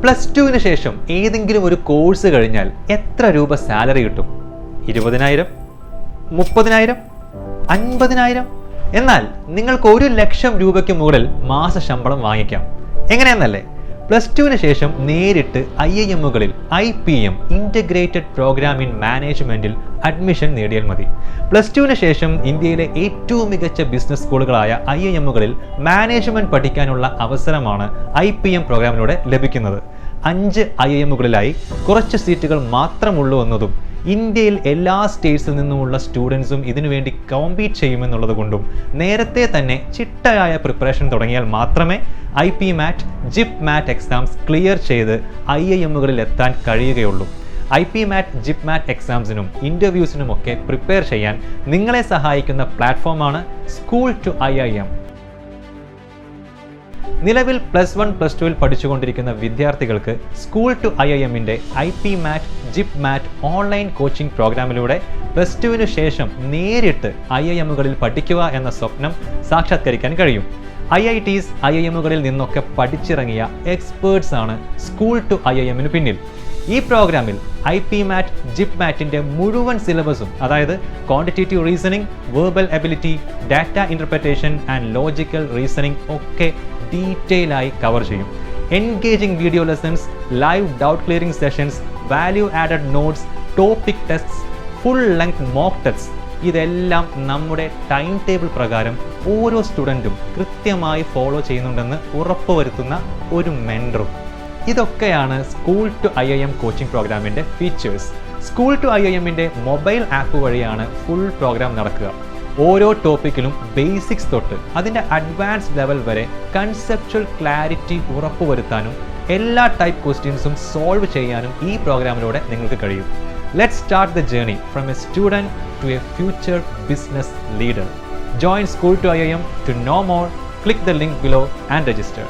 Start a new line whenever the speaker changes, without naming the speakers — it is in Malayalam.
+2 ശേഷം ഏതെങ്കിലും ഒരു കോഴ്സ് കഴിഞ്ഞാൽ എത്ര രൂപ സാലറി കിട്ടും? 20,000, 30,000, 50,000? എന്നാൽ നിങ്ങൾക്ക് 1,00,000 രൂപയ്ക്ക് മുകളിൽ മാസ ശമ്പളം വാങ്ങിക്കാം. എങ്ങനെയെന്നല്ലേ? +2 ശേഷം നേരിട്ട് IIMകളിൽ IPM ഇൻ്റഗ്രേറ്റഡ് പ്രോഗ്രാം ഇൻ മാനേജ്മെൻറ്റിൽ അഡ്മിഷൻ നേടിയാൽ മതി. +2 ശേഷം ഇന്ത്യയിലെ ഏറ്റവും മികച്ച ബിസിനസ് സ്കൂളുകളായ IIMകളിൽ മാനേജ്മെൻറ്റ് പഠിക്കാനുള്ള അവസരമാണ് IPM പ്രോഗ്രാമിലൂടെ ലഭിക്കുന്നത്. 5 IIMകളിലായി കുറച്ച് സീറ്റുകൾ മാത്രമുള്ളൂ എന്നതും ഇന്ത്യയിൽ എല്ലാ സ്റ്റേറ്റ്സിൽ നിന്നുമുള്ള സ്റ്റുഡൻസും ഇതിനുവേണ്ടി കോമ്പീറ്റ് ചെയ്യുമെന്നുള്ളത് കൊണ്ടും നേരത്തെ തന്നെ ചിട്ടയായ പ്രിപ്പറേഷൻ തുടങ്ങിയാൽ മാത്രമേ IPMAT, JIPMAT എക്സാംസ് ക്ലിയർ ചെയ്ത് IIMകളിൽ എത്താൻ കഴിയുകയുള്ളൂ. IPMAT, JIPMAT എക്സാംസിനും ഇൻ്റർവ്യൂസിനുമൊക്കെ പ്രിപ്പയർ ചെയ്യാൻ നിങ്ങളെ സഹായിക്കുന്ന പ്ലാറ്റ്ഫോമാണ് സ്കൂൾ ടു IIM. നിലവിൽ +1, +2 പഠിച്ചുകൊണ്ടിരിക്കുന്ന വിദ്യാർത്ഥികൾക്ക് സ്കൂൾ ടു IIMൻ്റെ IPMAT, JIPMAT ഓൺലൈൻ കോച്ചിംഗ് പ്രോഗ്രാമിലൂടെ +2 ശേഷം നേരിട്ട് IIMകളിൽ പഠിക്കുക എന്ന സ്വപ്നം സാക്ഷാത്കരിക്കാൻ കഴിയും. IITs, IIMകളിൽ നിന്നൊക്കെ പഠിച്ചിറങ്ങിയ എക്സ്പേർട്സ് ആണ് സ്കൂൾ ടു IIMന് പിന്നിൽ. ഈ പ്രോഗ്രാമിൽ IPMAT, JIPMATൻ്റെ മുഴുവൻ സിലബസും, അതായത് quantitative reasoning, verbal ability, data interpretation and logical reasoning ഒക്കെ ഡീറ്റെയിൽ ആയി കവർ ചെയ്യും. Engaging video lessons, live doubt clearing sessions, value added notes, topic tests, full length mock test, ഇതെല്ലാം നമ്മുടെ ടൈം ടേബിൾ പ്രകാരം ഓരോ സ്റ്റുഡൻറ്റും കൃത്യമായി ഫോളോ ചെയ്യുന്നുണ്ടെന്ന് ഉറപ്പുവരുത്തുന്ന ഒരു മെൻറ്ററും. ഇതൊക്കെയാണ് സ്കൂൾ ടു IIM കോച്ചിംഗ് പ്രോഗ്രാമിൻ്റെ ഫീച്ചേഴ്സ്. സ്കൂൾ ടു IIMൻ്റെ മൊബൈൽ ആപ്പ് വഴിയാണ് ഫുൾ പ്രോഗ്രാം നടക്കുക. ഓരോ ടോപ്പിക്കിലും ബേസിക്സ് തൊട്ട് അതിൻ്റെ അഡ്വാൻസ് ലെവൽ വരെ കൺസെപ്ച്വൽ ക്ലാരിറ്റി ഉറപ്പുവരുത്താനും എല്ലാ ടൈപ്പ് ക്വസ്റ്റ്യൻസും സോൾവ് ചെയ്യാനും ഈ പ്രോഗ്രാമിലൂടെ നിങ്ങൾക്ക് കഴിയും. Let's start the journey from a student to a future business leader. Join School to IIM to know more. Click the link below and register.